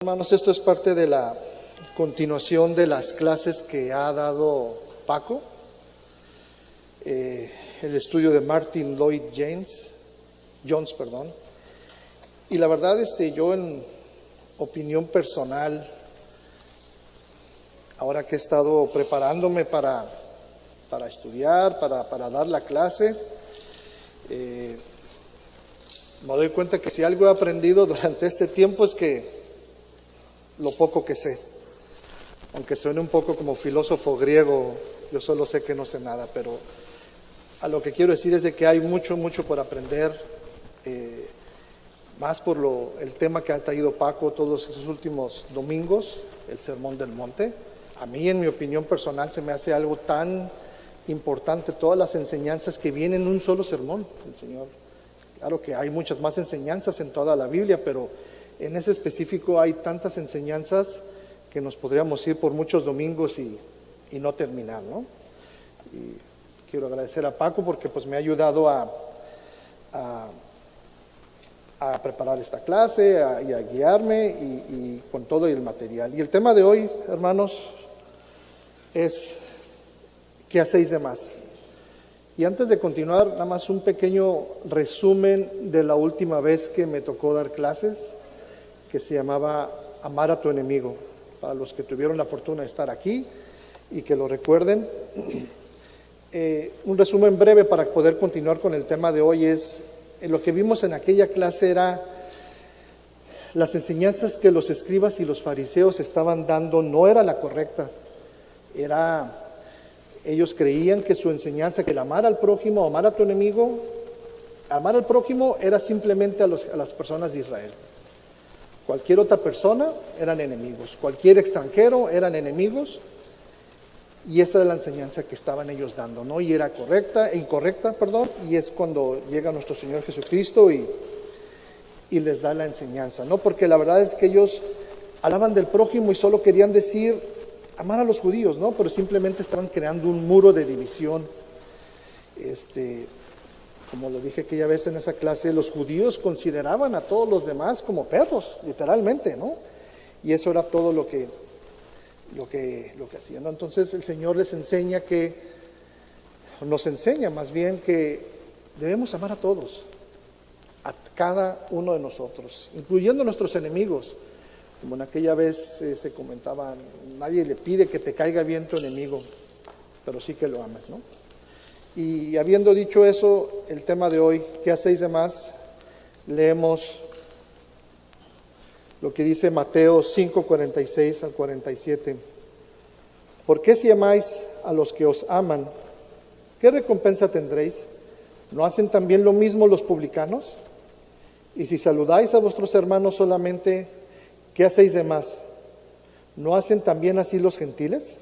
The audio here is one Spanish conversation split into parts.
Hermanos, esto es parte de la continuación de las clases que ha dado Paco, el estudio de Martin Lloyd Jones, y la verdad, yo en opinión personal, ahora que he estado preparándome para estudiar, para dar la clase, me doy cuenta que si algo he aprendido durante este tiempo es que lo poco que sé, aunque suene un poco como filósofo griego, yo solo sé que no sé nada, pero a lo que quiero decir es de que hay mucho por aprender, más por el tema que ha traído Paco todos esos últimos domingos, el Sermón del Monte. A mí, en mi opinión personal, se me hace algo tan importante todas las enseñanzas que vienen en un solo sermón del Señor. Claro que hay muchas más enseñanzas en toda la Biblia, pero en ese específico hay tantas enseñanzas que nos podríamos ir por muchos domingos y no terminar, ¿no? Y quiero agradecer a Paco porque pues me ha ayudado a preparar esta clase y a guiarme y con todo el material. Y el tema de hoy, hermanos, es ¿qué hacéis de más? Y antes de continuar, nada más un pequeño resumen de la última vez que me tocó dar clases, que se llamaba Amar a tu enemigo. Para los que tuvieron la fortuna de estar aquí y que lo recuerden, un resumen breve para poder continuar con el tema de hoy es, lo que vimos en aquella clase era las enseñanzas que los escribas y los fariseos estaban dando no era la correcta, ellos creían que su enseñanza, que el amar al prójimo, amar a tu enemigo, amar al prójimo era simplemente a las personas de Israel. Cualquier otra persona eran enemigos, cualquier extranjero eran enemigos, y esa era la enseñanza que estaban ellos dando, ¿no? Y era incorrecta, y es cuando llega nuestro Señor Jesucristo y les da la enseñanza, ¿no? Porque la verdad es que ellos hablaban del prójimo y solo querían decir amar a los judíos, ¿no? Pero simplemente estaban creando un muro de división. Como lo dije aquella vez en esa clase, los judíos consideraban a todos los demás como perros, literalmente, ¿no? Y eso era todo lo que hacían, ¿no? Entonces el Señor nos enseña más bien que debemos amar a todos, a cada uno de nosotros, incluyendo a nuestros enemigos. Como en aquella vez se comentaba, nadie le pide que te caiga bien tu enemigo, pero sí que lo ames, ¿no? Y habiendo dicho eso, el tema de hoy, ¿qué hacéis de más? Leemos lo que dice Mateo 5, 46 al 47. ¿Por qué si amáis a los que os aman, qué recompensa tendréis? ¿No hacen también lo mismo los publicanos? Y si saludáis a vuestros hermanos solamente, ¿qué hacéis de más? ¿No hacen también así los gentiles?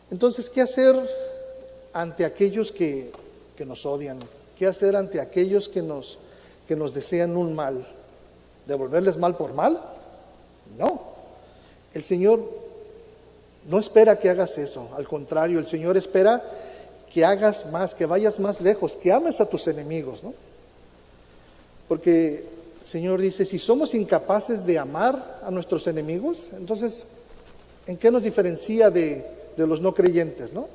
Entonces, ¿qué hacer ante aquellos que nos odian? ¿Qué hacer ante aquellos que nos desean un mal? ¿Devolverles mal por mal? No. El Señor no espera que hagas eso. Al contrario, el Señor espera que hagas más, que vayas más lejos, que ames a tus enemigos, ¿no? Porque el Señor dice, si somos incapaces de amar a nuestros enemigos, entonces, ¿en qué nos diferencia de los no creyentes, no?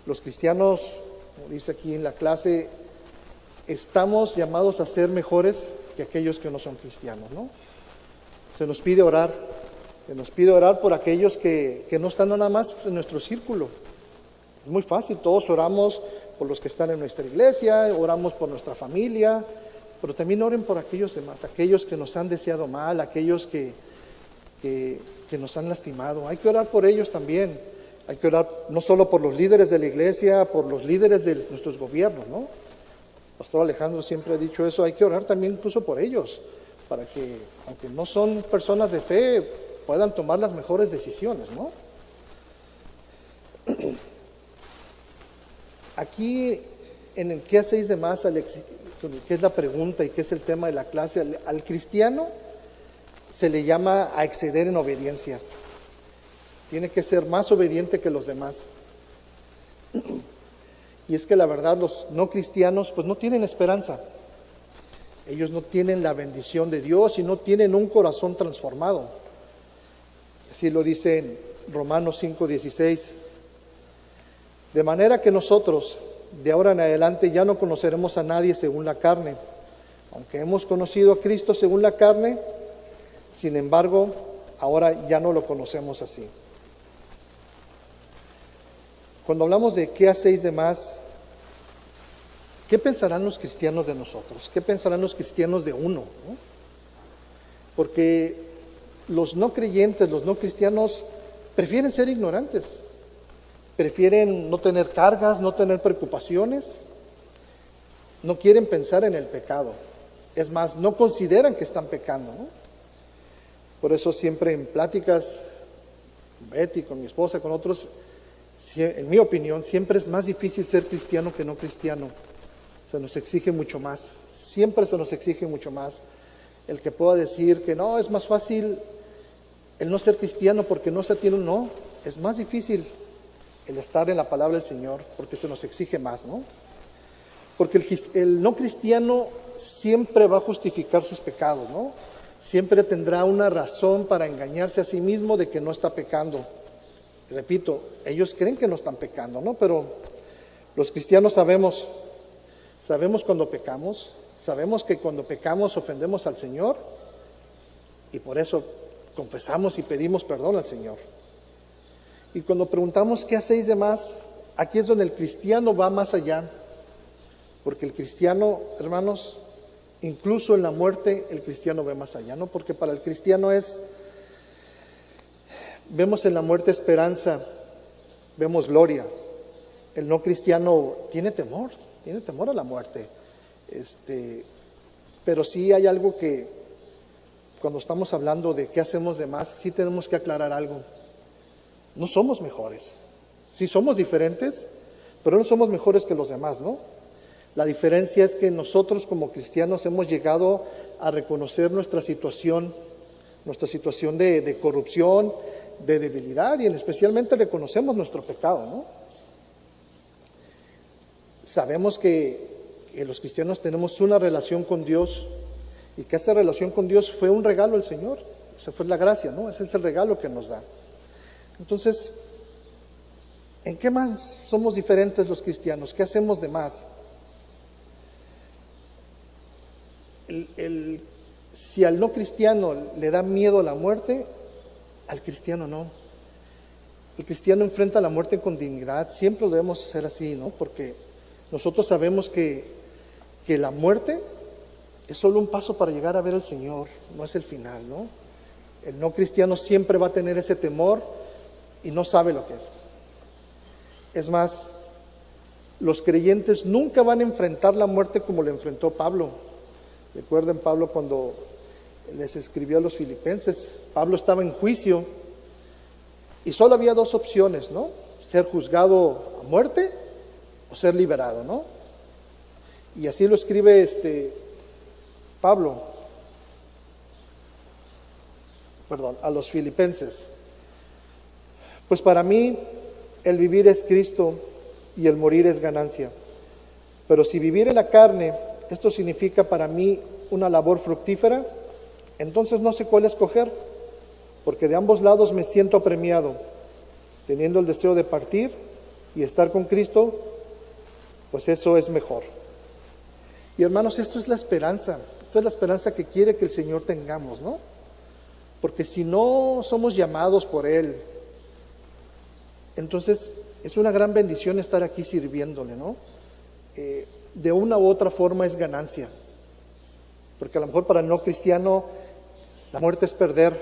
Los cristianos, como dice aquí en la clase, estamos llamados a ser mejores que aquellos que no son cristianos, ¿no? Se nos pide orar por aquellos que no están nada más en nuestro círculo. Es muy fácil, todos oramos por los que están en nuestra iglesia, oramos por nuestra familia, pero también oren por aquellos demás, aquellos que nos han deseado mal, aquellos que nos han lastimado. Hay que orar por ellos también. Hay que orar no solo por los líderes de la iglesia, por los líderes de nuestros gobiernos, ¿no? Pastor Alejandro siempre ha dicho eso, hay que orar también incluso por ellos, para que, aunque no son personas de fe, puedan tomar las mejores decisiones, ¿no? Aquí, en el ¿qué hacéis de más? Que es la pregunta y que es el tema de la clase, al cristiano se le llama a exceder en obediencia. Tiene que ser más obediente que los demás. Y es que la verdad los no cristianos pues no tienen esperanza. Ellos no tienen la bendición de Dios y no tienen un corazón transformado. Así lo dice en Romanos 5:16. De manera que nosotros, de ahora en adelante, ya no conoceremos a nadie según la carne. Aunque hemos conocido a Cristo según la carne, sin embargo, ahora ya no lo conocemos así. Cuando hablamos de qué hacéis de más, ¿qué pensarán los cristianos de nosotros? ¿Qué pensarán los cristianos de uno? ¿No? Porque los no creyentes, los no cristianos, prefieren ser ignorantes. Prefieren no tener cargas, no tener preocupaciones. No quieren pensar en el pecado. Es más, no consideran que están pecando, ¿no? Por eso siempre en pláticas, con Betty, con mi esposa, con otros, en mi opinión, siempre es más difícil ser cristiano que no cristiano. Se nos exige mucho más. Siempre se nos exige mucho más. El que pueda decir que no, es más fácil el no ser cristiano porque no se tiene un no. Es más difícil el estar en la palabra del Señor porque se nos exige más, ¿no? Porque el no cristiano siempre va a justificar sus pecados, ¿no? Siempre tendrá una razón para engañarse a sí mismo de que no está pecando. Repito, ellos creen que no están pecando, ¿no? Pero los cristianos sabemos cuando pecamos, sabemos que cuando pecamos ofendemos al Señor y por eso confesamos y pedimos perdón al Señor. Y cuando preguntamos qué hacéis de más, aquí es donde el cristiano va más allá. Porque el cristiano, hermanos, incluso en la muerte, el cristiano ve más allá, ¿no? Porque para el cristiano vemos en la muerte esperanza, vemos gloria. El no cristiano tiene temor a la muerte. Pero sí hay algo que, cuando estamos hablando de qué hacemos de más, sí tenemos que aclarar algo. No somos mejores. Sí somos diferentes, pero no somos mejores que los demás, ¿no? La diferencia es que nosotros como cristianos hemos llegado a reconocer nuestra situación de corrupción, de debilidad, y especialmente reconocemos nuestro pecado, ¿no? Sabemos que los cristianos tenemos una relación con Dios y que esa relación con Dios fue un regalo del Señor. Esa fue la gracia, ¿no? Ese es el regalo que nos da. Entonces, ¿en qué más somos diferentes los cristianos? ¿Qué hacemos de más? Si al no cristiano le da miedo a la muerte, al cristiano no. El cristiano enfrenta la muerte con dignidad. Siempre lo debemos hacer así, ¿no? Porque nosotros sabemos que la muerte es solo un paso para llegar a ver al Señor, no es el final, ¿no? El no cristiano siempre va a tener ese temor y no sabe lo que es. Es más, los creyentes nunca van a enfrentar la muerte como lo enfrentó Pablo. Recuerden Pablo cuando les escribió a los filipenses. Pablo estaba en juicio y solo había dos opciones, ¿no? Ser juzgado a muerte o ser liberado, ¿no? Y así lo escribe Pablo, a los filipenses. Pues para mí el vivir es Cristo y el morir es ganancia. Pero si vivir en la carne, esto significa para mí una labor fructífera, entonces no sé cuál escoger, porque de ambos lados me siento apremiado, teniendo el deseo de partir y estar con Cristo, pues eso es mejor. Y hermanos, esto es la esperanza que quiere que el Señor tengamos, ¿no? Porque si no somos llamados por Él, entonces es una gran bendición estar aquí sirviéndole, ¿no? De una u otra forma es ganancia, porque a lo mejor para el no cristiano la muerte es perder,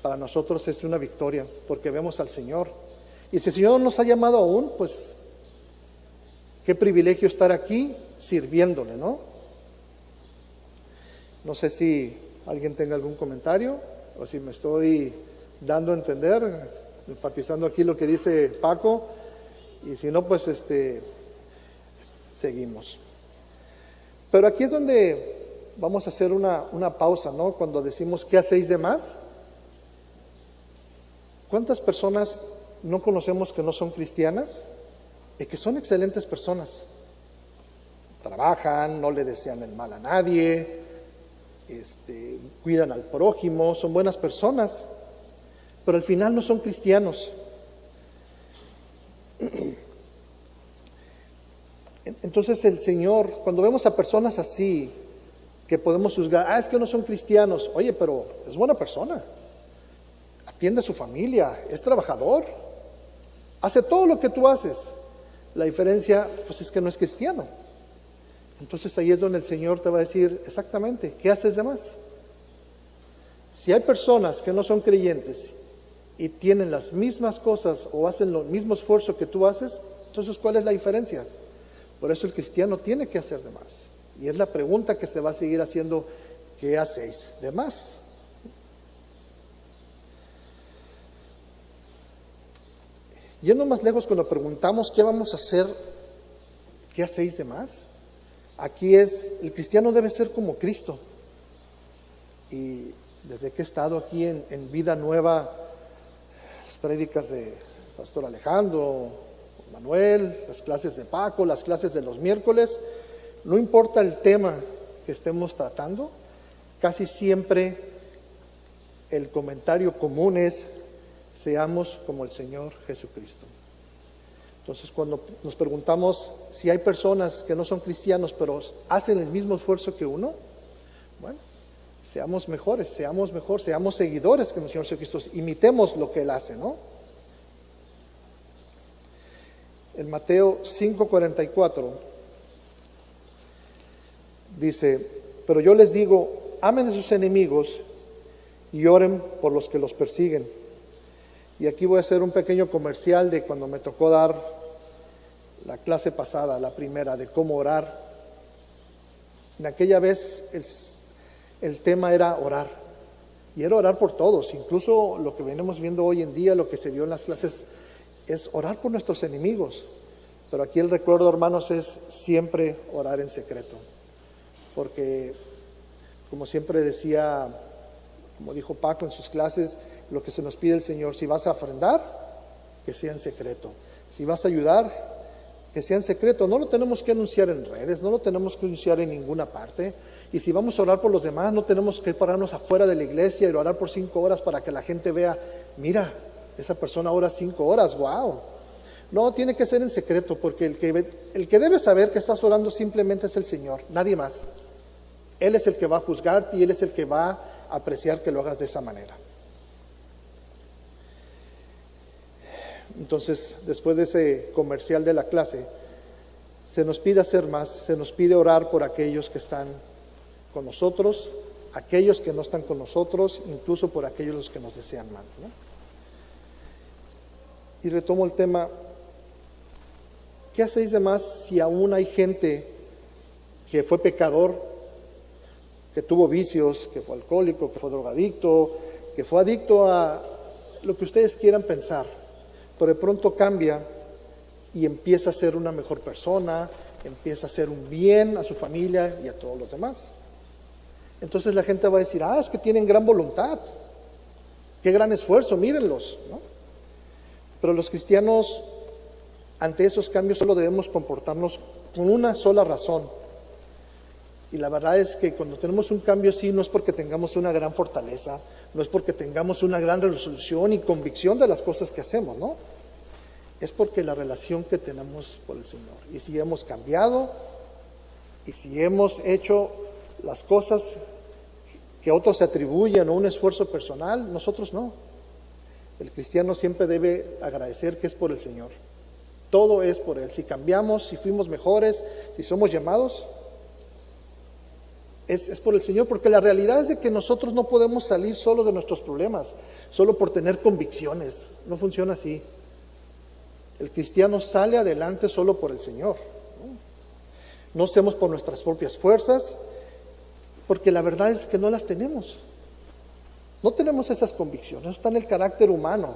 para nosotros es una victoria, porque vemos al Señor. Y si el Señor nos ha llamado aún, pues qué privilegio estar aquí sirviéndole, ¿no? No sé si alguien tenga algún comentario o si me estoy dando a entender, enfatizando aquí lo que dice Paco, y si no, pues seguimos. Pero aquí es donde vamos a hacer una pausa, ¿no? Cuando decimos ¿qué hacéis de más? ¿Cuántas personas no conocemos que no son cristianas y que son excelentes personas? trabajan, no le desean el mal a nadie, cuidan al prójimo, son buenas personas, pero al final no son cristianos. Entonces el Señor, cuando vemos a personas así, que podemos juzgar, es que no son cristianos, oye, pero es buena persona, atiende a su familia, es trabajador, hace todo lo que tú haces. La diferencia, pues, es que no es cristiano. Entonces ahí es donde el Señor te va a decir exactamente, ¿qué haces de más? Si hay personas que no son creyentes y tienen las mismas cosas o hacen lo mismo esfuerzo que tú haces, entonces ¿cuál es la diferencia? Por eso el cristiano tiene que hacer de más. Y es la pregunta que se va a seguir haciendo, ¿qué hacéis de más? Yendo más lejos, cuando preguntamos ¿qué vamos a hacer? ¿Qué hacéis de más? Aquí el cristiano debe ser como Cristo. Y desde que he estado aquí en Vida Nueva, las prédicas de Pastor Alejandro, Manuel, las clases de Paco, las clases de los miércoles, no importa el tema que estemos tratando, casi siempre el comentario común es: seamos como el Señor Jesucristo. Entonces, cuando nos preguntamos si hay personas que no son cristianos pero hacen el mismo esfuerzo que uno, bueno, seamos mejores, seamos seguidores como el Señor Jesucristo, imitemos lo que Él hace, ¿no? En Mateo 5:44 dice: pero yo les digo, amen a sus enemigos y oren por los que los persiguen. Y aquí voy a hacer un pequeño comercial de cuando me tocó dar la clase pasada, la primera, de cómo orar. En aquella vez el tema era orar, y era orar por todos. Incluso lo que venimos viendo hoy en día, lo que se vio en las clases, es orar por nuestros enemigos. Pero aquí el recuerdo, hermanos, es siempre orar en secreto, porque como siempre decía, como dijo Paco en sus clases, lo que se nos pide el Señor: si vas a ofrendar, que sea en secreto; si vas a ayudar, que sea en secreto. No lo tenemos que anunciar en redes, no lo tenemos que anunciar en ninguna parte. Y si vamos a orar por los demás, no tenemos que pararnos afuera de la iglesia y orar por 5 horas para que la gente vea, mira, esa persona ora 5 horas, wow. No, tiene que ser en secreto, porque el que debe saber que estás orando simplemente es el Señor, nadie más. Él es el que va a juzgarte y Él es el que va a apreciar que lo hagas de esa manera. Entonces, después de ese comercial de la clase, se nos pide hacer más, se nos pide orar por aquellos que están con nosotros, aquellos que no están con nosotros, incluso por aquellos que nos desean mal, ¿no? Y retomo el tema: ¿qué hacéis de más si aún hay gente que fue pecador, que tuvo vicios, que fue alcohólico, que fue drogadicto, que fue adicto a lo que ustedes quieran pensar, pero de pronto cambia y empieza a ser una mejor persona, empieza a hacer un bien a su familia y a todos los demás? Entonces la gente va a decir: es que tienen gran voluntad, qué gran esfuerzo, mírenlos, ¿no? Pero los cristianos, ante esos cambios, solo debemos comportarnos con una sola razón. Y la verdad es que cuando tenemos un cambio así, no es porque tengamos una gran fortaleza, no es porque tengamos una gran resolución y convicción de las cosas que hacemos, ¿no? Es porque la relación que tenemos por el Señor. Y si hemos cambiado, y si hemos hecho las cosas que otros se atribuyen a un esfuerzo personal, nosotros no. El cristiano siempre debe agradecer que es por el Señor. Todo es por Él. Si cambiamos, si fuimos mejores, si somos llamados, es por el Señor, porque la realidad es de que nosotros no podemos salir solo de nuestros problemas, solo por tener convicciones. No funciona así. El cristiano sale adelante solo por el Señor. No hacemos por nuestras propias fuerzas, porque la verdad es que no las tenemos. No tenemos esas convicciones, está en el carácter humano.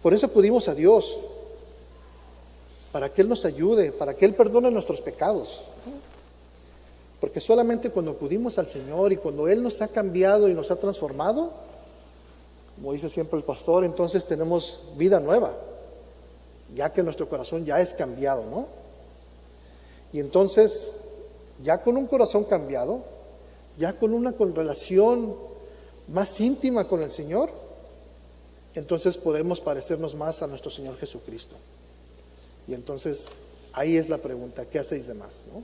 Por eso acudimos a Dios, para que Él nos ayude, para que Él perdone nuestros pecados. Porque solamente cuando acudimos al Señor y cuando Él nos ha cambiado y nos ha transformado, como dice siempre el pastor, entonces tenemos vida nueva, ya que nuestro corazón ya es cambiado, ¿no? Y entonces, ya con un corazón cambiado, ya con una relación más íntima con el Señor, entonces podemos parecernos más a nuestro Señor Jesucristo. Y entonces, ahí es la pregunta, ¿qué hacéis de más, no?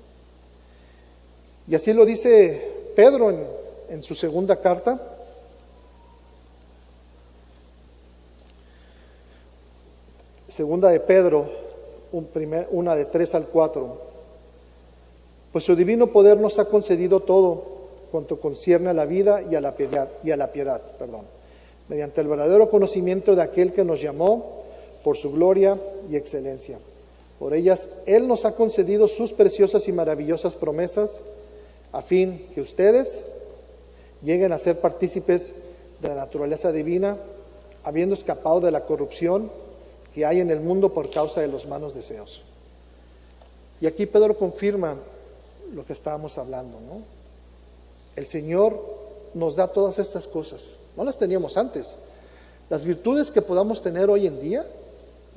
Y así lo dice Pedro en su segunda carta. Segunda de Pedro, una de 3 al 4. Pues su divino poder nos ha concedido todo cuanto concierne a la vida y a la piedad, mediante el verdadero conocimiento de aquel que nos llamó por su gloria y excelencia. Por ellas, Él nos ha concedido sus preciosas y maravillosas promesas, a fin que ustedes lleguen a ser partícipes de la naturaleza divina, habiendo escapado de la corrupción que hay en el mundo por causa de los malos deseos. Y aquí Pedro confirma lo que estábamos hablando, ¿no? El Señor nos da todas estas cosas. No las teníamos antes. Las virtudes que podamos tener hoy en día,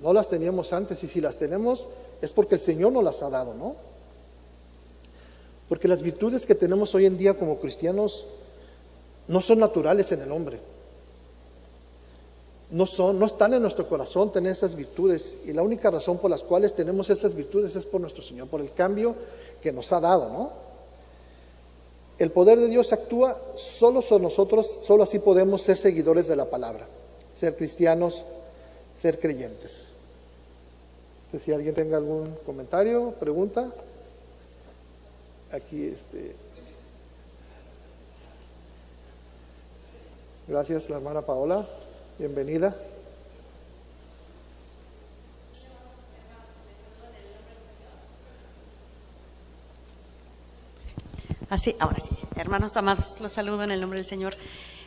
no las teníamos antes. Y si las tenemos, es porque el Señor nos las ha dado, ¿no? Porque las virtudes que tenemos hoy en día como cristianos no son naturales en el hombre. No están en nuestro corazón tener esas virtudes. Y la única razón por las cuales tenemos esas virtudes es por nuestro Señor, por el cambio que nos ha dado, ¿no? El poder de Dios actúa solo sobre nosotros, solo así podemos ser seguidores de la palabra, ser cristianos, ser creyentes. Entonces, si alguien tenga algún comentario, pregunta, aquí gracias, la hermana Paola, bienvenida. Así, ahora sí, hermanos amados, los saludo en el nombre del Señor.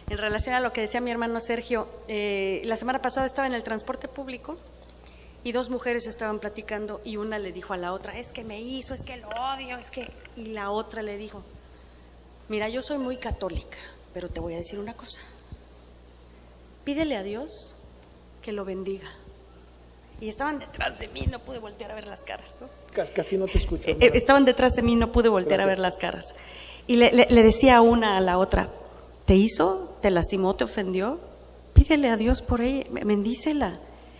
En relación a lo que decía mi hermano Sergio, la semana pasada estaba en el transporte público y dos mujeres estaban platicando y una le dijo a la otra, es que me hizo, es que lo odio, es que... Y la otra le dijo, mira, yo soy muy católica, pero te voy a decir una cosa, pídele a Dios que lo bendiga. Y estaban detrás de mí, no pude voltear a ver las caras, ¿no? Casi no te escucho. Estaban detrás de mí, no pude voltear a ver las caras. Y le decía una a la otra, ¿te hizo? ¿Te lastimó? ¿Te ofendió? Pídele a Dios por ella, bendícela.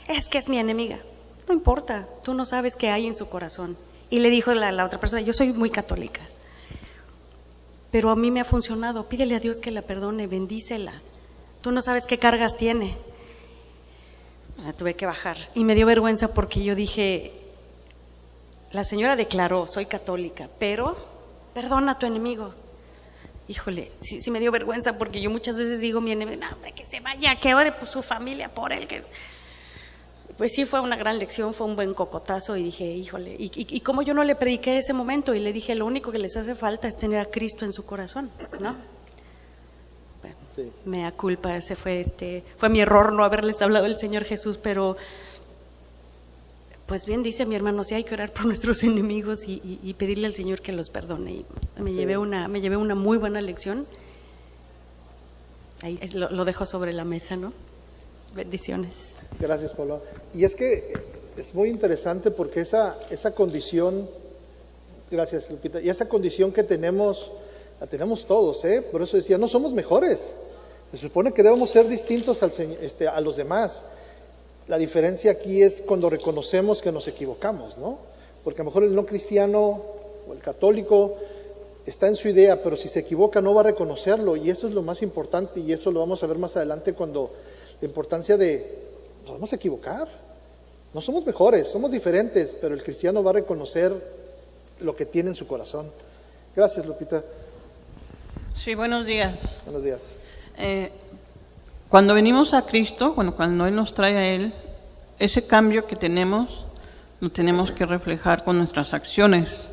Es que es mi enemiga. No importa, tú no sabes qué hay en su corazón. Y le dijo la otra persona, yo soy muy católica, pero a mí me ha funcionado, pídele a Dios que la perdone, bendícela. Tú no sabes qué cargas tiene. Tuve que bajar y me dio vergüenza porque yo dije, la señora declaró, soy católica, pero perdona a tu enemigo. Híjole, sí me dio vergüenza porque yo muchas veces digo, mi enemigo, no, hombre, que se vaya, que ore por su familia, por él. Pues sí, fue una gran lección, fue un buen cocotazo y dije, híjole, y como yo no le prediqué en ese momento y le dije, lo único que les hace falta es tener a Cristo en su corazón, ¿no? Sí. Mea culpa, ese fue mi error no haberles hablado del Señor Jesús, pero pues bien dice mi hermano, sí hay que orar por nuestros enemigos y pedirle al Señor que los perdone. Y me llevé una muy buena lección. Ahí lo dejo sobre la mesa, ¿no? Bendiciones. Gracias, Pablo. Y es que es muy interesante porque esa condición, gracias, Lupita, y esa condición que tenemos, la tenemos todos, por eso decía, no somos mejores. Se supone que debemos ser distintos a los demás. La diferencia aquí es cuando reconocemos que nos equivocamos, ¿no? Porque a lo mejor el no cristiano o el católico está en su idea, pero si se equivoca no va a reconocerlo, y eso es lo más importante, y eso lo vamos a ver más adelante cuando la importancia de nos vamos a equivocar. No somos mejores, somos diferentes, pero el cristiano va a reconocer lo que tiene en su corazón. Gracias, Lupita. Sí, buenos días. Buenos días. Cuando venimos a Cristo, cuando Él nos trae a Él, ese cambio que tenemos, lo tenemos que reflejar con nuestras acciones,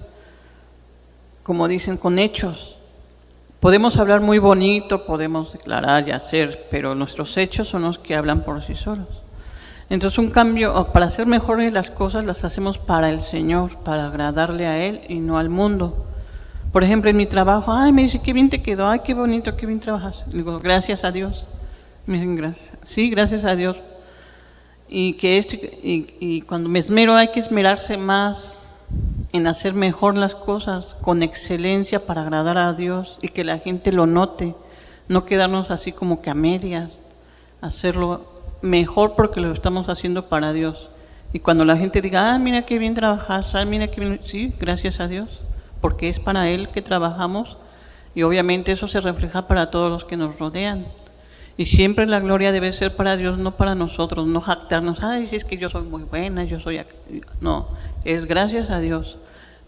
como dicen, con hechos. Podemos hablar muy bonito, podemos declarar y hacer, pero nuestros hechos son los que hablan por sí solos. Entonces un cambio, para hacer mejores las cosas, las hacemos para el Señor, para agradarle a Él y no al mundo. Por ejemplo, en mi trabajo, me dice, qué bien te quedó, qué bonito, qué bien trabajas. Digo, gracias a Dios. Me dicen, gracias. Sí, gracias a Dios. Y cuando me esmero hay que esmerarse más en hacer mejor las cosas con excelencia para agradar a Dios y que la gente lo note, no quedarnos así como que a medias, hacerlo mejor porque lo estamos haciendo para Dios. Y cuando la gente diga, mira qué bien trabajas, mira qué bien, sí, gracias a Dios, porque es para Él que trabajamos y obviamente eso se refleja para todos los que nos rodean. Y siempre la gloria debe ser para Dios, no para nosotros, no jactarnos, ay, si es que yo soy muy buena, yo soy... No, es gracias a Dios,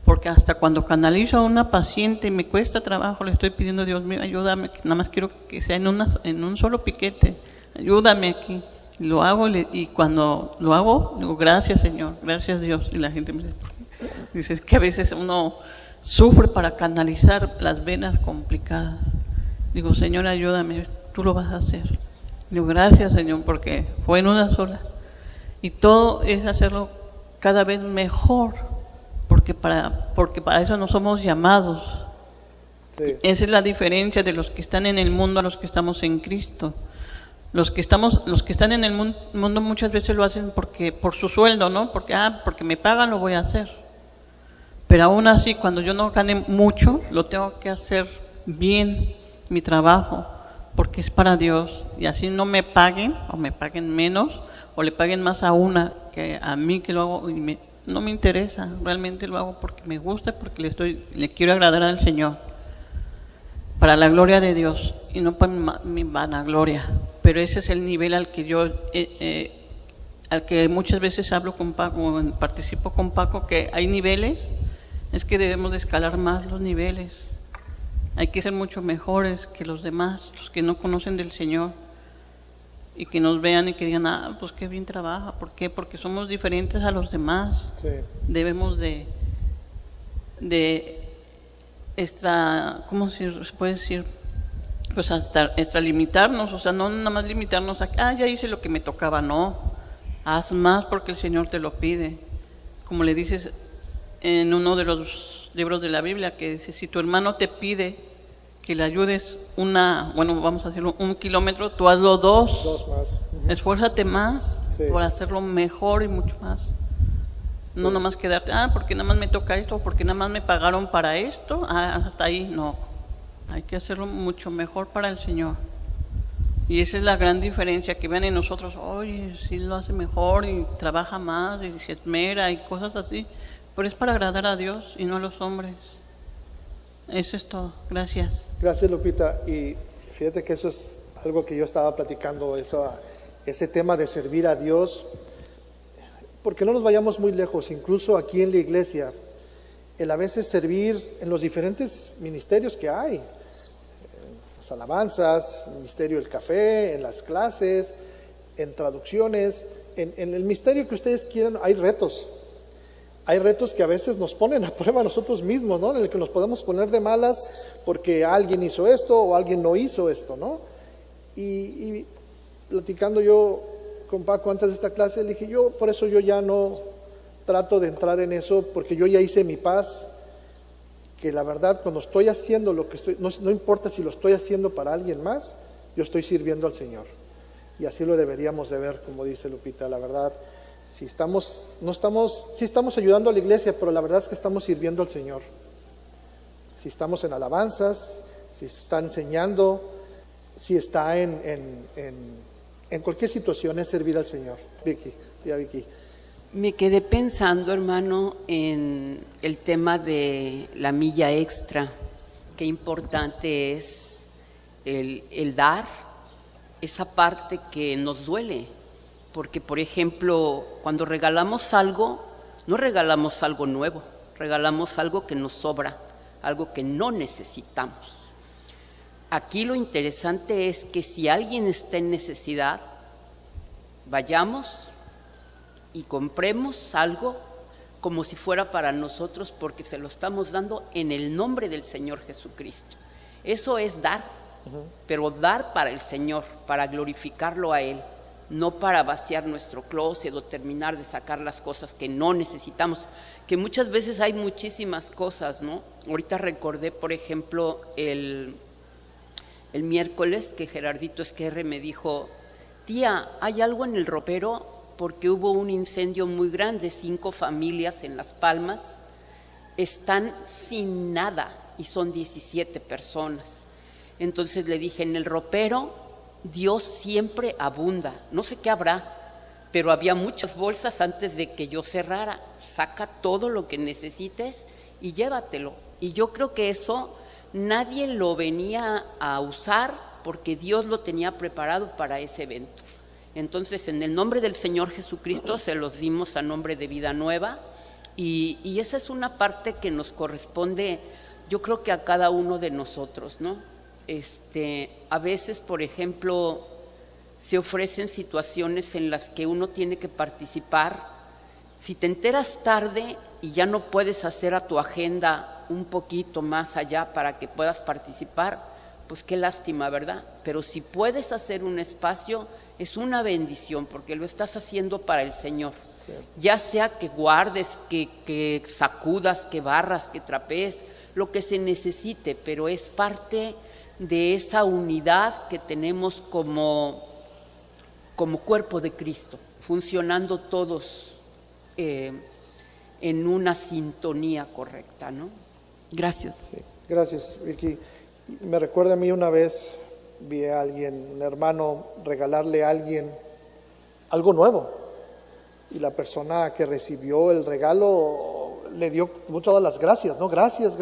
porque hasta cuando canalizo a una paciente me cuesta trabajo, le estoy pidiendo, Dios mío, ayúdame, nada más quiero que sea en un solo piquete, ayúdame aquí. Lo hago y cuando lo hago, digo, gracias Señor, gracias Dios. Y la gente me dice, ¿por qué? Dice, es que a veces uno sufre para canalizar las venas complicadas. Digo, Señor, ayúdame, tú lo vas a hacer. Digo, gracias Señor, porque fue en una sola. Y todo es hacerlo cada vez mejor, porque para eso no somos llamados. Sí. Esa es la diferencia de los que están en el mundo a los que estamos en Cristo. Los que están en el mundo muchas veces lo hacen por su sueldo, ¿no? Porque me pagan, lo voy a hacer. Pero aún así, cuando yo no gane mucho, lo tengo que hacer bien, mi trabajo, porque es para Dios. Y así no me paguen, o me paguen menos, o le paguen más a una que a mí que lo hago, y no me interesa, realmente lo hago porque me gusta, porque le quiero agradar al Señor. Para la gloria de Dios, y no para mi vanagloria. Pero ese es el nivel al que yo, al que muchas veces hablo con Paco, participo con Paco, que hay niveles, es que debemos de escalar más los niveles. Hay que ser mucho mejores que los demás, los que no conocen del Señor, y que nos vean y que digan, pues qué bien trabaja. ¿Por qué? Porque somos diferentes a los demás. Sí. Debemos de ¿cómo se puede decir? Pues hasta extralimitarnos, o sea, no nada más limitarnos a, ya hice lo que me tocaba, no. Haz más porque el Señor te lo pide. Como le dices en uno de los libros de la Biblia, que dice, si tu hermano te pide que le ayudes vamos a hacerlo 1 kilómetro, tú hazlo 2. 2 más. Esfuérzate más por hacerlo mejor y mucho más. No nada más quedarte, porque nada más me toca esto, porque nada más me pagaron para esto, hasta ahí, no. Hay que hacerlo mucho mejor para el Señor. Y esa es la gran diferencia, que vean en nosotros, oye, sí lo hace mejor y trabaja más y se esmera y cosas así, pero es para agradar a Dios y no a los hombres. Eso es todo. Gracias. Gracias, Lupita. Y fíjate que eso es algo que yo estaba platicando, ese tema de servir a Dios, porque no nos vayamos muy lejos, incluso aquí en la iglesia, el a veces servir en los diferentes ministerios que hay, las alabanzas, el ministerio del café, en las clases, en traducciones, en el ministerio que ustedes quieran, hay retos que a veces nos ponen a prueba a nosotros mismos, ¿no? En el que nos podemos poner de malas porque alguien hizo esto o alguien no hizo esto, ¿no? Y platicando yo con Paco antes de esta clase, le dije, por eso yo ya no trato de entrar en eso, porque yo ya hice mi paz, que la verdad cuando estoy haciendo lo que estoy, no importa si lo estoy haciendo para alguien más, yo estoy sirviendo al Señor. Y así lo deberíamos de ver, como dice Lupita, la verdad, sí estamos ayudando a la iglesia, pero la verdad es que estamos sirviendo al Señor. Si estamos en alabanzas, si está enseñando, si está en cualquier situación, es servir al Señor. Tía Vicky. Me quedé pensando, hermano, en el tema de la milla extra. Qué importante es el dar, esa parte que nos duele. Porque, por ejemplo, cuando regalamos algo, no regalamos algo nuevo, regalamos algo que nos sobra, algo que no necesitamos. Aquí lo interesante es que si alguien está en necesidad, vayamos y compremos algo como si fuera para nosotros, porque se lo estamos dando en el nombre del Señor Jesucristo. Eso es dar, pero dar para el Señor, para glorificarlo a Él, no para vaciar nuestro closet o terminar de sacar las cosas que no necesitamos, que muchas veces hay muchísimas cosas, ¿no? Ahorita recordé, por ejemplo, el miércoles que Gerardito Esquerre me dijo, tía, ¿hay algo en el ropero? Porque hubo un incendio muy grande, 5 familias en Las Palmas, están sin nada y son 17 personas. Entonces le dije, en el ropero Dios siempre abunda, no sé qué habrá, pero había muchas bolsas antes de que yo cerrara. Saca todo lo que necesites y llévatelo. Y yo creo que eso nadie lo venía a usar porque Dios lo tenía preparado para ese evento. Entonces, en el nombre del Señor Jesucristo se los dimos a nombre de Vida Nueva, y esa es una parte que nos corresponde, yo creo que a cada uno de nosotros, ¿no? A veces, por ejemplo, se ofrecen situaciones en las que uno tiene que participar. Si te enteras tarde y ya no puedes hacer a tu agenda un poquito más allá para que puedas participar, pues qué lástima, ¿verdad? Pero si puedes hacer un espacio, es una bendición, porque lo estás haciendo para el Señor. Sí. Ya sea que guardes, que sacudas, que barras, que trapees, lo que se necesite, pero es parte de esa unidad que tenemos como cuerpo de Cristo, funcionando todos en una sintonía correcta, ¿no? Gracias. Sí, gracias, Vicky. Me recuerda a mí una vez, vi a alguien, un hermano, regalarle a alguien algo nuevo, y la persona que recibió el regalo le dio muchas las gracias, ¿no? Gracias,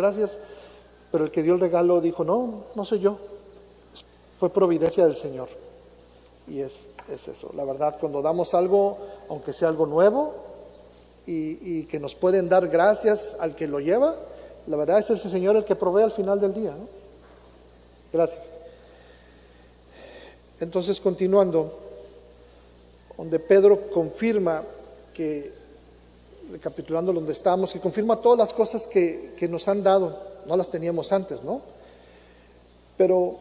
pero el que dio el regalo dijo, no soy yo, fue providencia del Señor. Y es eso, la verdad, cuando damos algo, aunque sea algo nuevo, y que nos pueden dar gracias al que lo lleva, la verdad es el Señor el que provee al final del día, ¿no? Gracias. Entonces, continuando, donde Pedro confirma que, recapitulando donde estamos, que confirma todas las cosas que nos han dado, no las teníamos antes, ¿no? Pero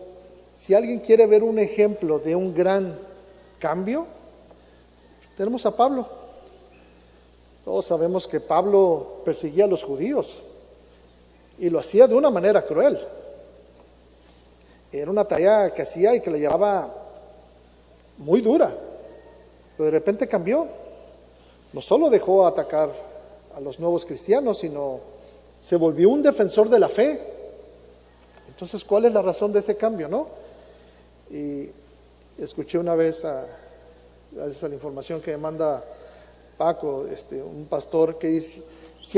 si alguien quiere ver un ejemplo de un gran cambio, tenemos a Pablo. Todos sabemos que Pablo perseguía a los judíos y lo hacía de una manera cruel. Era una tarea que hacía y que le llevaba muy dura, pero de repente cambió. No solo dejó atacar a los nuevos cristianos, sino se volvió un defensor de la fe. Entonces, ¿cuál es la razón de ese cambio, no? Y escuché una vez, gracias a la información que me manda Paco, un pastor, que dice, si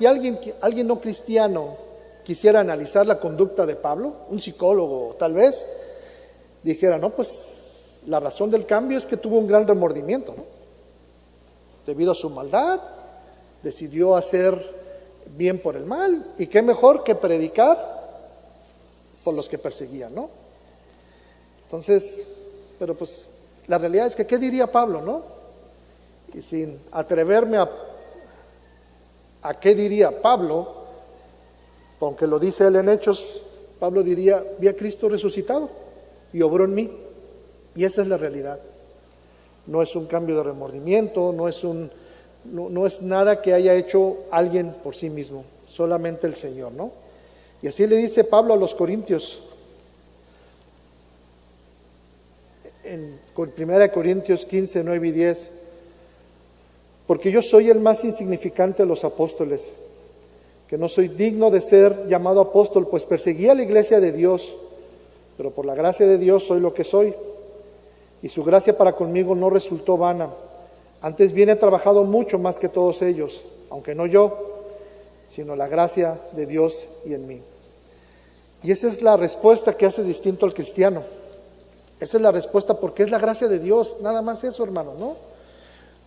alguien no cristiano quisiera analizar la conducta de Pablo, un psicólogo tal vez, dijera, no, pues la razón del cambio es que tuvo un gran remordimiento, ¿no? Debido a su maldad, decidió hacer bien por el mal, y qué mejor que predicar por los que perseguían, ¿no? Entonces, pero pues la realidad es que ¿qué diría Pablo, no? Y sin atreverme a qué diría Pablo, aunque lo dice él en Hechos, Pablo diría, vi a Cristo resucitado y obró en mí. Y esa es la realidad. No es un cambio de remordimiento, no es nada que haya hecho alguien por sí mismo, solamente el Señor, ¿no? Y así le dice Pablo a los Corintios, en 1 Corintios 15, 9 y 10, porque yo soy el más insignificante de los apóstoles, que no soy digno de ser llamado apóstol, pues perseguí a la iglesia de Dios, pero por la gracia de Dios soy lo que soy, y su gracia para conmigo no resultó vana. Antes bien he trabajado mucho más que todos ellos, aunque no yo, sino la gracia de Dios y en mí. Y esa es la respuesta que hace distinto al cristiano. Esa es la respuesta, porque es la gracia de Dios, nada más eso, hermano, ¿no?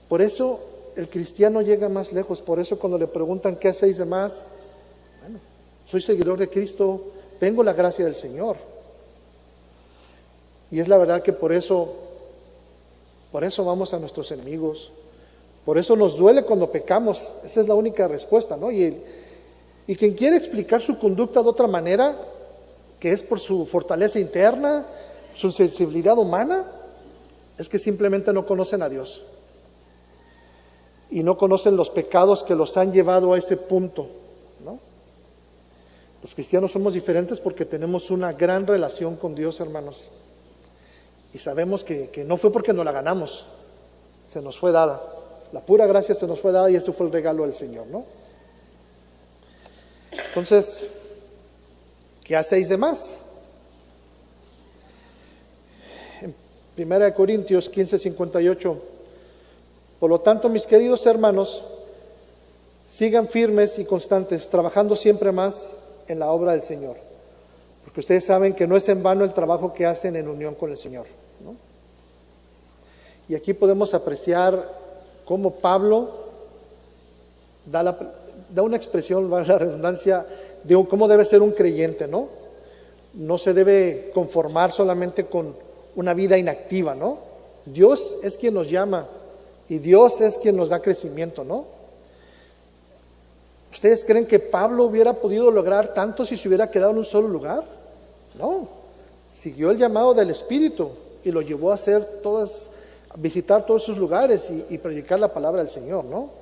Por eso el cristiano llega más lejos. Por eso cuando le preguntan ¿qué hacéis de más? Bueno, soy seguidor de Cristo, tengo la gracia del Señor. Y es la verdad que por eso vamos a nuestros enemigos, por eso nos duele cuando pecamos. Esa es la única respuesta, ¿no? Y quien quiere explicar su conducta de otra manera, que es por su fortaleza interna, su sensibilidad humana, es que simplemente no conocen a Dios y no conocen los pecados que los han llevado a ese punto, ¿no? Los cristianos somos diferentes porque tenemos una gran relación con Dios, hermanos, y sabemos que no fue porque nos la ganamos, se nos fue dada, la pura gracia se nos fue dada, y eso fue el regalo del Señor, ¿no? Entonces, ¿qué hacéis de más? En 1 Corintios 15:58, por lo tanto, mis queridos hermanos, sigan firmes y constantes, trabajando siempre más en la obra del Señor, porque ustedes saben que no es en vano el trabajo que hacen en unión con el Señor, ¿no? Y aquí podemos apreciar cómo Pablo da una expresión, valga la redundancia, de cómo debe ser un creyente, ¿no? No se debe conformar solamente con una vida inactiva, ¿no? Dios es quien nos llama y Dios es quien nos da crecimiento, ¿no? ¿Ustedes creen que Pablo hubiera podido lograr tanto si se hubiera quedado en un solo lugar? No, siguió el llamado del Espíritu y lo llevó a visitar todos esos lugares y predicar la palabra del Señor, ¿no?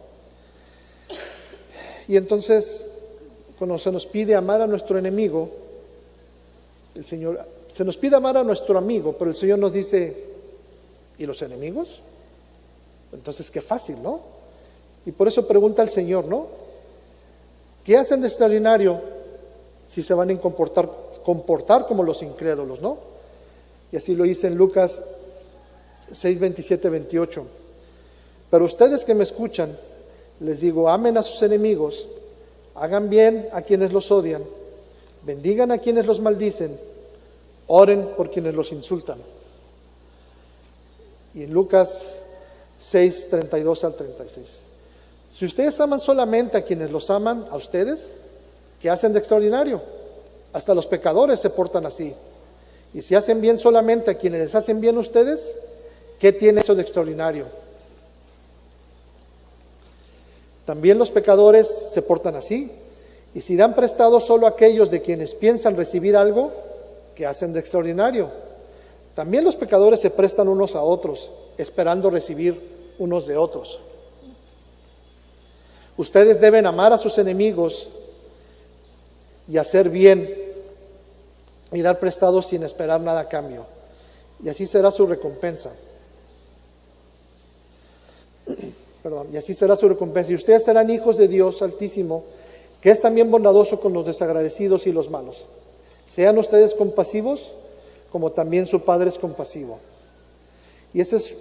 Y entonces, cuando se nos pide amar a nuestro enemigo, se nos pide amar a nuestro amigo, pero el Señor nos dice, ¿y los enemigos? Entonces, qué fácil, ¿no? Y por eso pregunta el Señor, ¿no? ¿Qué hacen de extraordinario si se van a comportar como los incrédulos, ¿no? Y así lo dice en Lucas 6:27-28. Pero ustedes que me escuchan, les digo, amen a sus enemigos, hagan bien a quienes los odian, bendigan a quienes los maldicen, oren por quienes los insultan. Y en Lucas 6:32-36. Si ustedes aman solamente a quienes los aman a ustedes, ¿qué hacen de extraordinario? Hasta los pecadores se portan así. Y si hacen bien solamente a quienes les hacen bien a ustedes, ¿qué tiene eso de extraordinario? También los pecadores se portan así. Y si dan prestado solo a aquellos de quienes piensan recibir algo, ¿qué hacen de extraordinario? También los pecadores se prestan unos a otros, esperando recibir unos de otros. Ustedes deben amar a sus enemigos y hacer bien y dar prestado sin esperar nada a cambio. Y así será su recompensa. Y así será su recompensa. Y ustedes serán hijos de Dios Altísimo, que es también bondadoso con los desagradecidos y los malos. Sean ustedes compasivos, como también su Padre es compasivo. Y esa es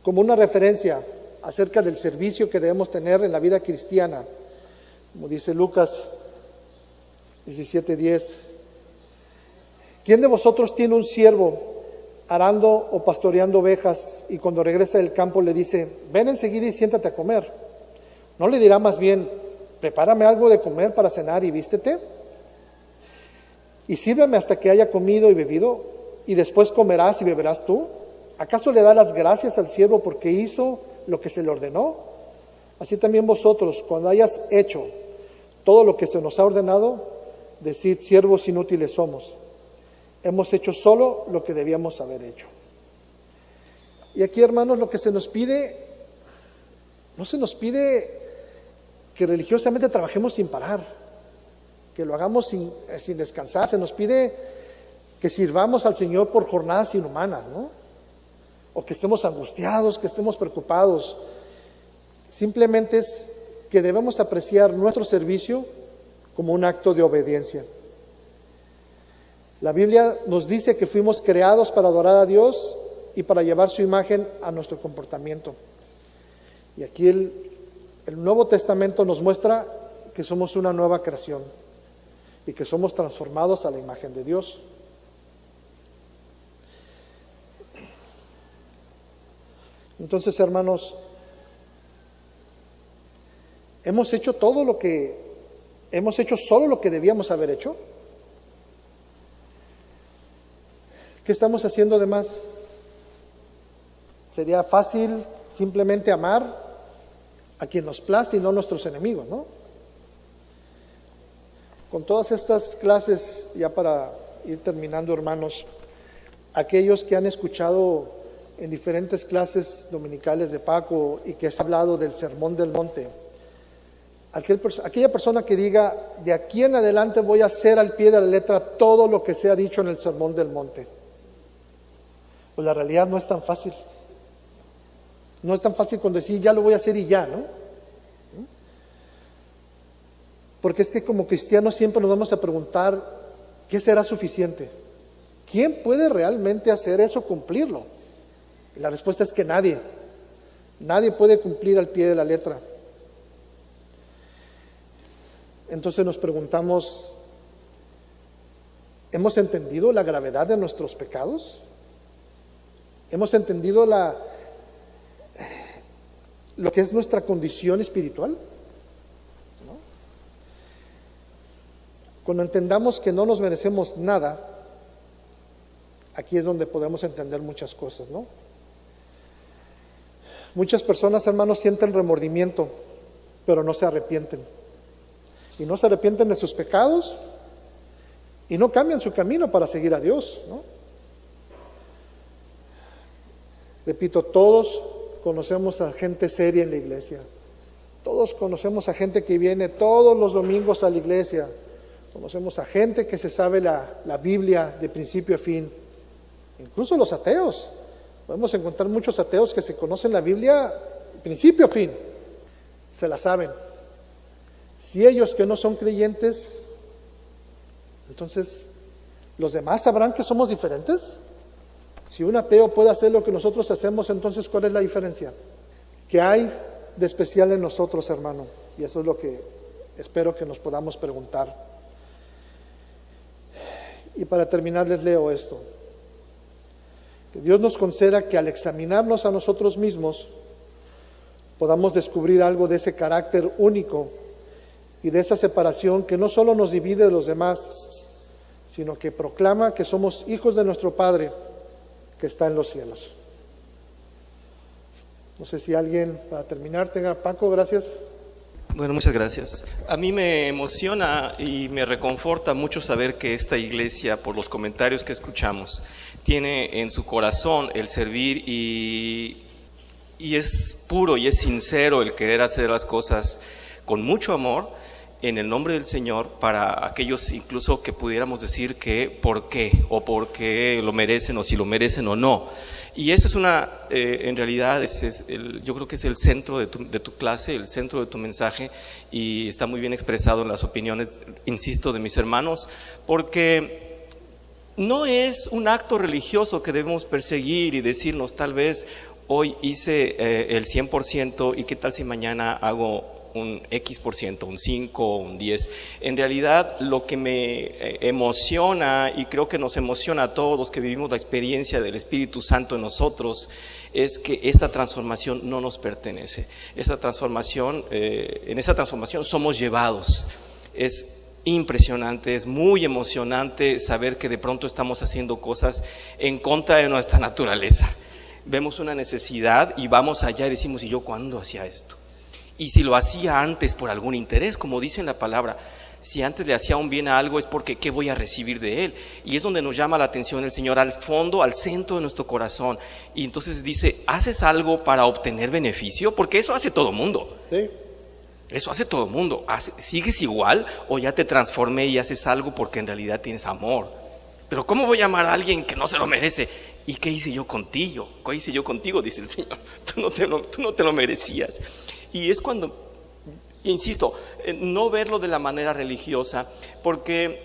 como una referencia acerca del servicio que debemos tener en la vida cristiana. Como dice Lucas 17:10. ¿Quién de vosotros tiene un siervo arando o pastoreando ovejas y cuando regresa del campo le dice, ven enseguida y siéntate a comer? ¿No le dirá más bien, prepárame algo de comer para cenar y vístete? Y sírveme hasta que haya comido y bebido, y después comerás y beberás tú. ¿Acaso le da las gracias al siervo porque hizo lo que se le ordenó? Así también vosotros, cuando hayas hecho todo lo que se nos ha ordenado, decid, siervos inútiles somos. Hemos hecho solo lo que debíamos haber hecho. Y aquí, hermanos, lo que se nos pide, no se nos pide que religiosamente trabajemos sin parar, que lo hagamos sin descansar. Se nos pide que sirvamos al Señor por jornadas inhumanas, ¿no? O que estemos angustiados, que estemos preocupados. Simplemente es que debemos apreciar nuestro servicio como un acto de obediencia. La Biblia nos dice que fuimos creados para adorar a Dios y para llevar su imagen a nuestro comportamiento. Y aquí el Nuevo Testamento nos muestra que somos una nueva creación y que somos transformados a la imagen de Dios. Entonces, hermanos, ¿hemos hecho solo lo que debíamos haber hecho? ¿Qué estamos haciendo de más? Sería fácil simplemente amar a quien nos place y no a nuestros enemigos, ¿no? Con todas estas clases, ya para ir terminando, hermanos, aquellos que han escuchado en diferentes clases dominicales de Paco y que se ha hablado del Sermón del Monte, aquella persona que diga, de aquí en adelante voy a hacer al pie de la letra todo lo que se ha dicho en el Sermón del Monte, pues la realidad no es tan fácil. No es tan fácil con decir, ya lo voy a hacer y ya, ¿no? Porque es que como cristianos siempre nos vamos a preguntar, ¿qué será suficiente? ¿Quién puede realmente hacer eso, cumplirlo? Y la respuesta es que nadie. Nadie puede cumplir al pie de la letra. Entonces nos preguntamos, ¿hemos entendido la gravedad de nuestros pecados? ¿Hemos entendido lo que es nuestra condición espiritual? ¿No? Cuando entendamos que no nos merecemos nada, aquí es donde podemos entender muchas cosas, ¿no? Muchas personas, hermanos, sienten remordimiento, pero no se arrepienten. Y no se arrepienten de sus pecados y no cambian su camino para seguir a Dios, ¿no? Repito, todos conocemos a gente seria en la iglesia. Todos conocemos a gente que viene todos los domingos a la iglesia. Conocemos a gente que se sabe la Biblia de principio a fin. Incluso los ateos. Podemos encontrar muchos ateos que se conocen la Biblia de principio a fin. Se la saben. Si ellos que no son creyentes, entonces, ¿los demás sabrán que somos diferentes? Si un ateo puede hacer lo que nosotros hacemos, entonces, ¿cuál es la diferencia? ¿Qué hay de especial en nosotros, hermano? Y eso es lo que espero que nos podamos preguntar. Y para terminar les leo esto. Que Dios nos conceda que al examinarnos a nosotros mismos, podamos descubrir algo de ese carácter único y de esa separación que no solo nos divide de los demás, sino que proclama que somos hijos de nuestro Padre que está en los cielos. No sé si alguien, para terminar, tenga. Paco, gracias. Bueno, muchas gracias. A mí me emociona y me reconforta mucho saber que esta iglesia, por los comentarios que escuchamos, tiene en su corazón el servir y es puro y es sincero el querer hacer las cosas con mucho amor en el nombre del Señor, para aquellos incluso que pudiéramos decir que por qué o por qué lo merecen o si lo merecen o no. Y eso es en realidad yo creo que es el centro de tu clase, el centro de tu mensaje, y está muy bien expresado en las opiniones, insisto, de mis hermanos, porque no es un acto religioso que debemos perseguir y decirnos tal vez hoy hice el 100% y qué tal si mañana hago un X%, un 5, un 10. En realidad lo que me emociona, y creo que nos emociona a todos los que vivimos la experiencia del Espíritu Santo en nosotros, es que esa transformación no nos pertenece. Esa transformación, en esa transformación somos llevados. Es impresionante, es muy emocionante saber que de pronto estamos haciendo cosas en contra de nuestra naturaleza. Vemos una necesidad y vamos allá y decimos, ¿y yo cuándo hacía esto? Y si lo hacía antes por algún interés, como dice en la palabra, si antes le hacía un bien a algo es porque ¿qué voy a recibir de él? Y es donde nos llama la atención el Señor, al fondo, al centro de nuestro corazón. Y entonces dice, ¿haces algo para obtener beneficio? Porque eso hace todo mundo. Sí. Eso hace todo mundo. ¿Sigues igual o ya te transformé y haces algo porque en realidad tienes amor? Pero ¿cómo voy a amar a alguien que no se lo merece? ¿Y qué hice yo contigo? ¿Qué hice yo contigo? Dice el Señor. Tú no te lo merecías. Y es cuando, insisto, no verlo de la manera religiosa, porque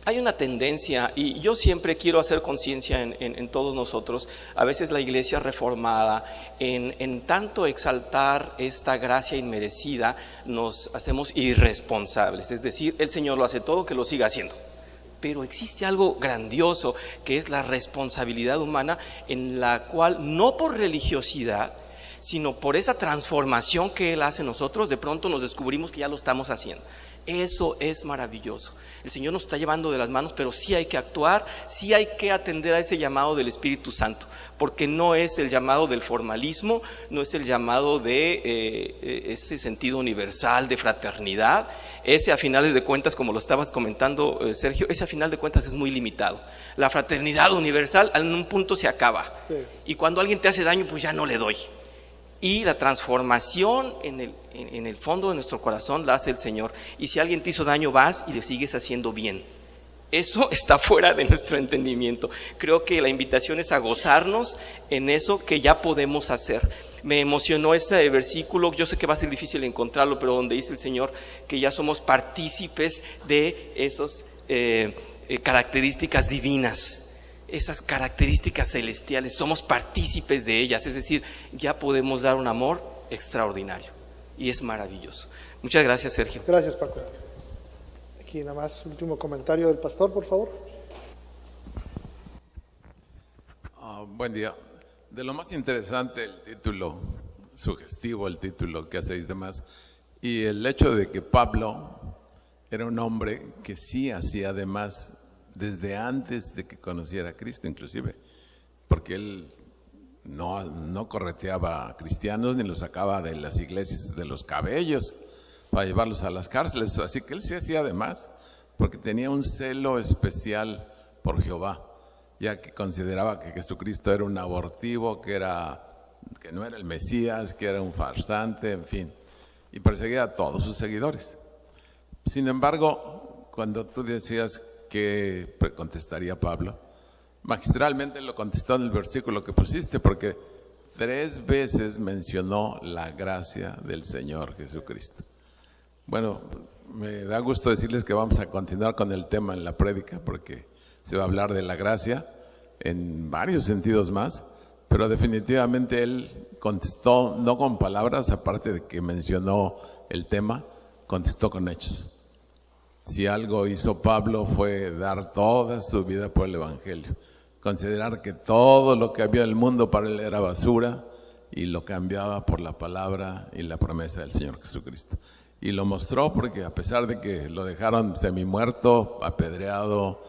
hay una tendencia, y yo siempre quiero hacer conciencia en todos nosotros, a veces la iglesia reformada, en tanto exaltar esta gracia inmerecida, nos hacemos irresponsables. Es decir, el Señor lo hace todo, que lo siga haciendo. Pero existe algo grandioso, que es la responsabilidad humana, en la cual, no por religiosidad, sino por esa transformación que Él hace en nosotros, de pronto nos descubrimos que ya lo estamos haciendo. Eso es maravilloso. El Señor nos está llevando de las manos, pero sí hay que actuar, sí hay que atender a ese llamado del Espíritu Santo, porque no es el llamado del formalismo, no es el llamado de ese sentido universal de fraternidad. Ese, a finales de cuentas, como lo estabas comentando, Sergio, ese a final de cuentas es muy limitado. La fraternidad universal en un punto se acaba. Sí. Y cuando alguien te hace daño, pues ya no le doy. Y la transformación en el fondo de nuestro corazón la hace el Señor. Y si alguien te hizo daño, vas y le sigues haciendo bien. Eso está fuera de nuestro entendimiento. Creo que la invitación es a gozarnos en eso que ya podemos hacer. Me emocionó ese versículo, yo sé que va a ser difícil encontrarlo, pero donde dice el Señor que ya somos partícipes de esas características divinas, esas características celestiales, somos partícipes de ellas, es decir, ya podemos dar un amor extraordinario y es maravilloso. Muchas gracias, Sergio. Gracias, Paco. Aquí nada más, último comentario del pastor, por favor. Buen día. De lo más interesante el título, sugestivo el título que hacéis de más, y el hecho de que Pablo era un hombre que sí hacía de más desde antes de que conociera a Cristo, inclusive, porque él no correteaba a cristianos ni los sacaba de las iglesias de los cabellos para llevarlos a las cárceles, así que él sí hacía de más, porque tenía un celo especial por Jehová, ya que consideraba que Jesucristo era un abortivo, que no era el Mesías, que era un farsante, en fin, y perseguía a todos sus seguidores. Sin embargo, cuando tú decías que contestaría Pablo, magistralmente lo contestó en el versículo que pusiste, porque 3 veces mencionó la gracia del Señor Jesucristo. Bueno, me da gusto decirles que vamos a continuar con el tema en la prédica, porque se va a hablar de la gracia en varios sentidos más, pero definitivamente él contestó no con palabras, aparte de que mencionó el tema, contestó con hechos. Si algo hizo Pablo fue dar toda su vida por el Evangelio, considerar que todo lo que había en el mundo para él era basura y lo cambiaba por la palabra y la promesa del Señor Jesucristo. Y lo mostró porque a pesar de que lo dejaron semimuerto, apedreado,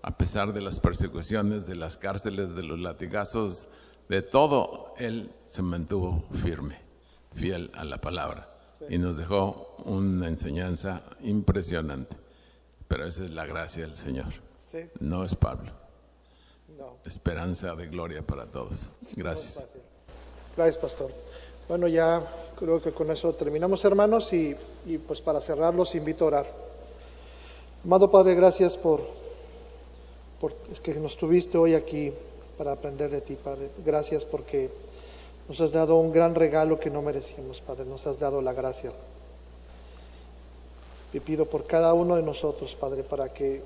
a pesar de las persecuciones, de las cárceles, de los latigazos, de todo, él se mantuvo firme, fiel a la palabra. Y nos dejó una enseñanza impresionante. Pero esa es la gracia del Señor. Sí. No es Pablo. No. Esperanza de gloria para todos. Gracias. Gracias, pastor. Bueno, ya creo que con eso terminamos, hermanos, y pues para cerrar los invito a orar. Amado Padre, gracias por que nos tuviste hoy aquí para aprender de ti, Padre. Gracias porque nos has dado un gran regalo que no merecíamos, Padre. Nos has dado la gracia. Te pido por cada uno de nosotros, Padre, para que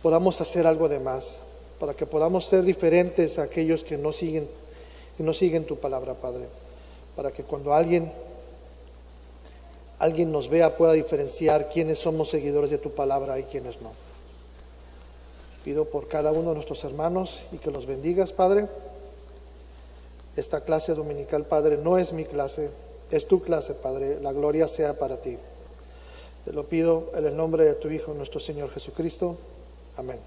podamos hacer algo de más, para que podamos ser diferentes a aquellos que no siguen tu palabra, Padre, para que cuando alguien nos vea pueda diferenciar quiénes somos seguidores de tu palabra y quiénes no. Pido por cada uno de nuestros hermanos y que los bendigas, Padre. Esta clase dominical, Padre, no es mi clase, es tu clase, Padre. La gloria sea para ti. Te lo pido en el nombre de tu Hijo, nuestro Señor Jesucristo. Amén.